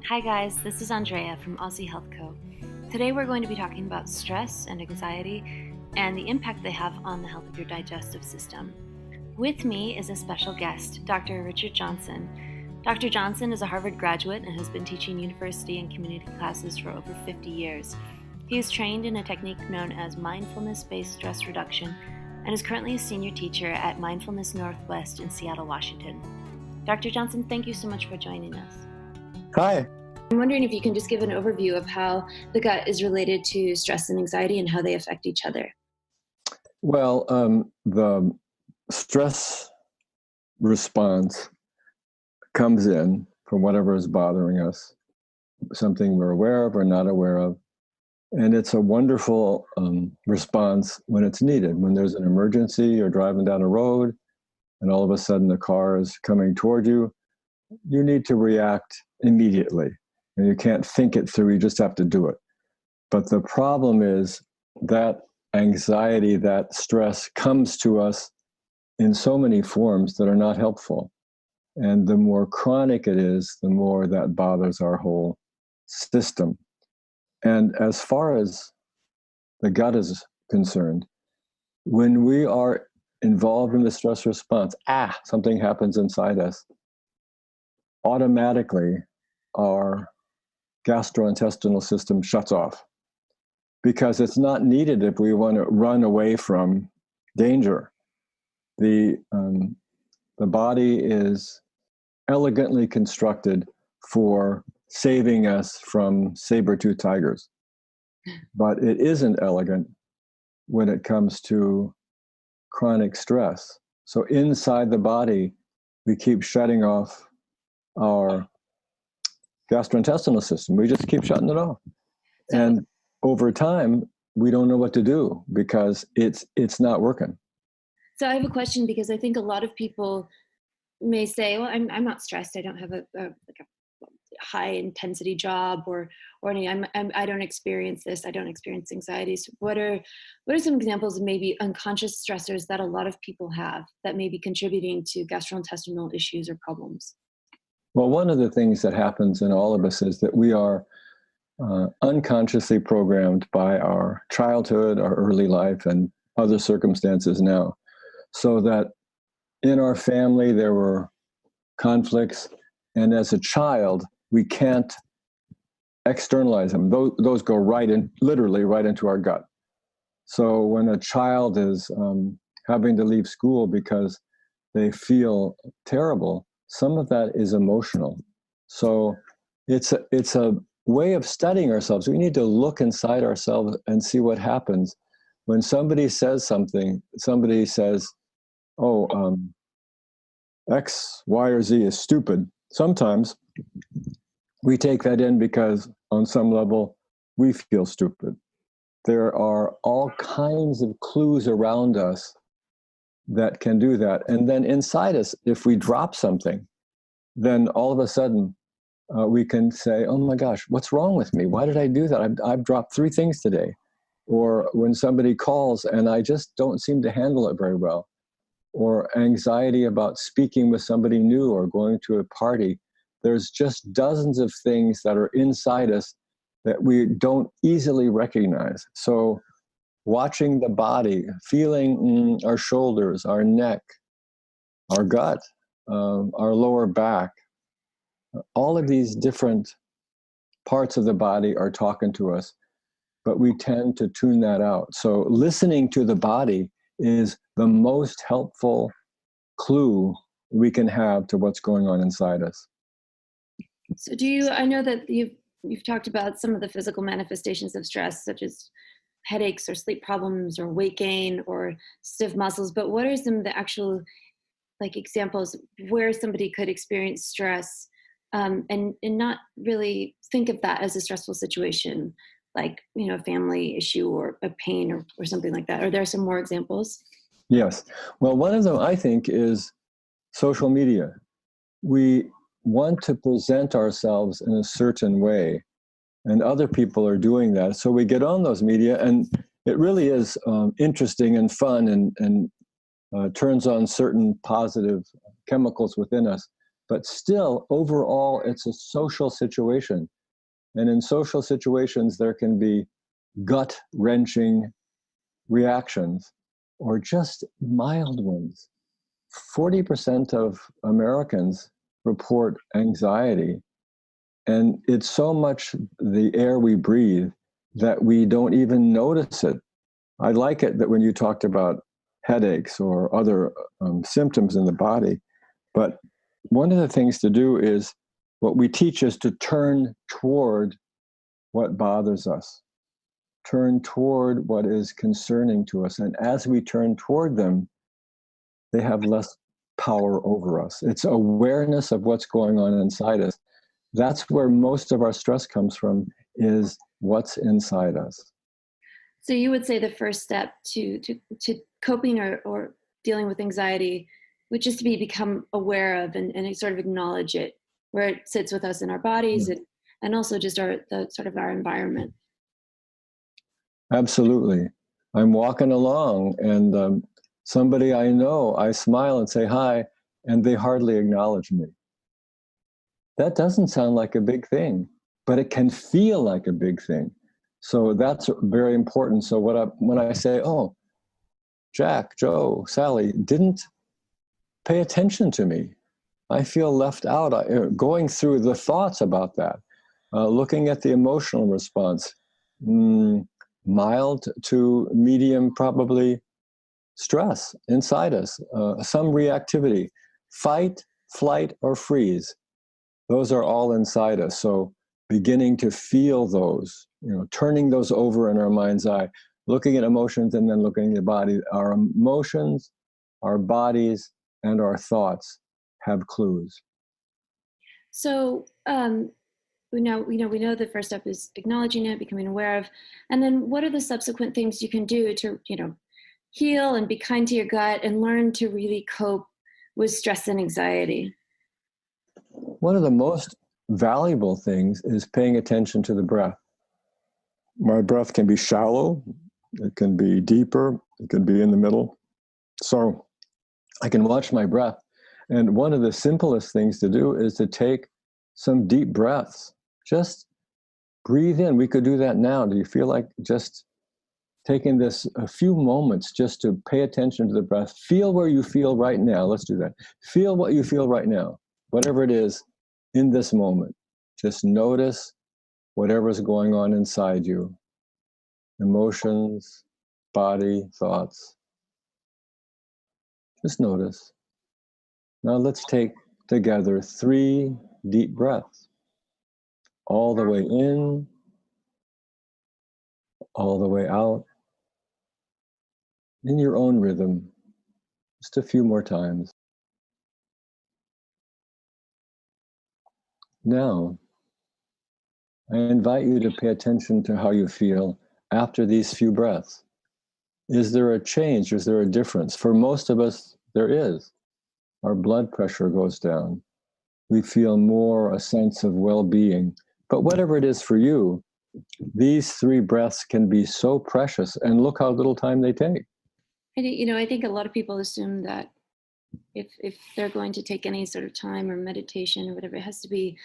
Hi guys, this is Andrea from Aussie Health Co. Today we're going to be talking about stress and anxiety and the impact they have on the health of your digestive system. With me is a special guest, Dr. Richard Johnson. Dr. Johnson is a Harvard graduate and has been teaching university and community classes for over 50 years. He is trained in a technique known as mindfulness-based stress reduction and is currently a senior teacher at Mindfulness Northwest in Seattle, Washington. Dr. Johnson, thank you so much for joining us. Hi. I'm wondering if you can just give an overview of how the gut is related to stress and anxiety and how they affect each other. Well, the stress response comes in from whatever is bothering us, something we're aware of or not aware of. And it's a wonderful response when it's needed. When there's an emergency, you're driving down a road, and all of a sudden the car is coming toward you, you need to react immediately. And you can't think it through, you just have to do it. But the problem is that anxiety, that stress comes to us in so many forms that are not helpful. And the more chronic it is, the more that bothers our whole system. And as far as the gut is concerned, when we are involved in the stress response, something happens inside us, automatically our gastrointestinal system shuts off because it's not needed if we want to run away from danger. The body is elegantly constructed for saving us from saber-toothed tigers, but it isn't elegant when it comes to chronic stress. So inside the body, we keep shutting off our gastrointestinal system. We just keep shutting it off. And over time, we don't know what to do because it's not working. So I have a question because I think a lot of people may say, well, I'm not stressed. I don't have a high intensity job or any, I don't experience this. I don't experience anxiety. So what are some examples of maybe unconscious stressors that a lot of people have that may be contributing to gastrointestinal issues or problems? Well, one of the things that happens in all of us is that we are unconsciously programmed by our childhood, our early life, and other circumstances now. So that in our family, there were conflicts, and as a child, we can't externalize them. Those go literally right into our gut. So when a child is having to leave school because they feel terrible, some of that is emotional. So it's a way of studying ourselves. We need to look inside ourselves and see what happens when somebody says something. Somebody says, X, Y, or Z is stupid. Sometimes we take that in because on some level we feel stupid. There are all kinds of clues around us that can do that. And then inside us, if we drop something, then all of a sudden we can say, oh my gosh, what's wrong with me? Why did I do that? I've dropped 3 things today. Or when somebody calls and I just don't seem to handle it very well. Or anxiety about speaking with somebody new or going to a party. There's just dozens of things that are inside us that we don't easily recognize. So watching the body, feeling our shoulders, our neck, our gut, our lower back, all of these different parts of the body are talking to us, but we tend to tune that out. So listening to the body is the most helpful clue we can have to what's going on inside us. So I know that you've talked about some of the physical manifestations of stress, such as headaches or sleep problems or weight gain or stiff muscles, but what are some of the actual examples where somebody could experience stress and not really think of that as a stressful situation, like, a family issue or a pain or something like that? Are there some more examples? Yes. Well, one of them, I think, is social media. We want to present ourselves in a certain way, and other people are doing that. So we get on those media, and it really is interesting and fun and turns on certain positive chemicals within us. but still, overall, it's a social situation. And in social situations, there can be gut-wrenching reactions or just mild ones. 40% of Americans report anxiety, and it's so much the air we breathe that we don't even notice it. I like it that when you talked about headaches or other symptoms in the body, but one of the things to do is what we teach is to turn toward what bothers us, turn toward what is concerning to us. And as we turn toward them, they have less power over us. It's awareness of what's going on inside us. That's where most of our stress comes from, is what's inside us. So you would say the first step to coping or dealing with anxiety, which is to become aware of and sort of acknowledge it, where it sits with us in our bodies and also just our environment. Absolutely. I'm walking along and somebody I know, I smile and say hi, and they hardly acknowledge me. That doesn't sound like a big thing, but it can feel like a big thing. So that's very important. So when I say, oh, Jack, Joe, Sally didn't pay attention to me, I feel left out. Going through the thoughts about that, looking at the emotional response, mild to medium, probably stress inside us, some reactivity, fight, flight, or freeze. Those are all inside us. So beginning to feel those, turning those over in our mind's eye, looking at emotions and then looking at the body. Our emotions, our bodies, and our thoughts have clues. So we know the first step is acknowledging it, becoming aware of, and then what are the subsequent things you can do to heal and be kind to your gut and learn to really cope with stress and anxiety? One of the most valuable things is paying attention to the breath. My breath can be shallow, it can be deeper, it can be in the middle. So I can watch my breath. And one of the simplest things to do is to take some deep breaths. Just breathe in. We could do that now. Do you feel like just taking a few moments just to pay attention to the breath? Feel where you feel right now. Let's do that. Feel what you feel right now, whatever it is in this moment. Just notice whatever's going on inside you. Emotions, body, thoughts. Just notice. Now let's take together 3 deep breaths. All the way in, all the way out, in your own rhythm. Just a few more times. Now, I invite you to pay attention to how you feel after these few breaths. Is there a change? Is there a difference? For most of us, there is. Our blood pressure goes down. We feel more a sense of well-being. But whatever it is for you, these 3 breaths can be so precious, and look how little time they take. I think a lot of people assume that if they're going to take any sort of time or meditation or whatever, it has to be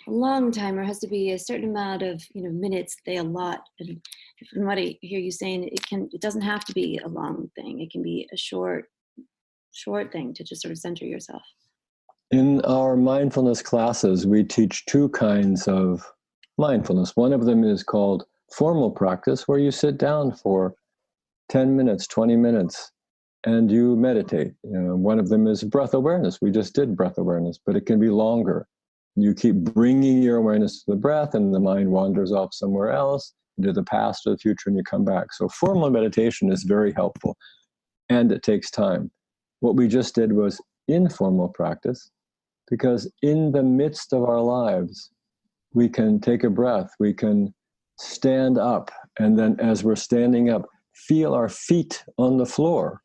a long time or has to be a certain amount of minutes they allot. And from what I hear you saying, it doesn't have to be a long thing. It can be a short thing to just sort of center yourself. In our mindfulness classes, we teach 2 kinds of mindfulness. One of them is called formal practice, where you sit down for 10 minutes, 20 minutes, and you meditate. One of them is breath awareness. We just did breath awareness, but it can be longer. You keep bringing your awareness to the breath, and the mind wanders off somewhere else, into the past or the future, and you come back. So formal meditation is very helpful, and it takes time. What we just did was informal practice, because in the midst of our lives, we can take a breath, we can stand up, and then as we're standing up, feel our feet on the floor.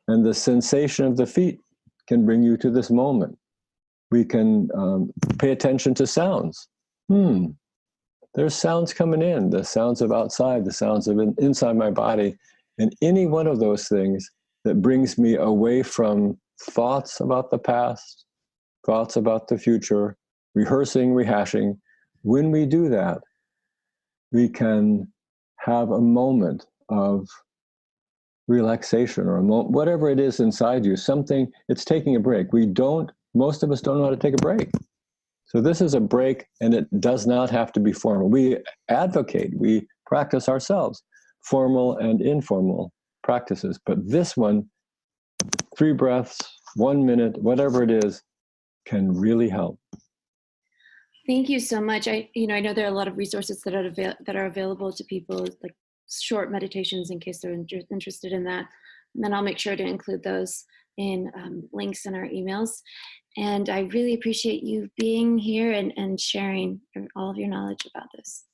And the sensation of the feet can bring you to this moment. We can pay attention to sounds. There's sounds coming in, the sounds of outside, the sounds of inside my body. And any one of those things that brings me away from thoughts about the past, thoughts about the future, rehearsing, rehashing. When we do that, we can have a moment of relaxation or a moment, whatever it is inside you, something, it's taking a break. Most of us don't know how to take a break. So this is a break, and it does not have to be formal. We practice ourselves, formal and informal practices. But this one, 3 breaths, 1 minute, whatever it is, can really help. Thank you so much. I know there are a lot of resources that are available to people, like short meditations, in case they're interested in that. And then I'll make sure to include those in links in our emails. And I really appreciate you being here and sharing all of your knowledge about this.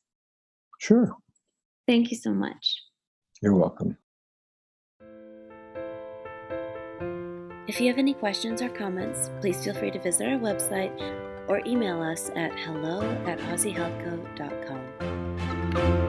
Sure. Thank you so much. You're welcome. If you have any questions or comments, please feel free to visit our website or email us at hello@aussiehealthco.com.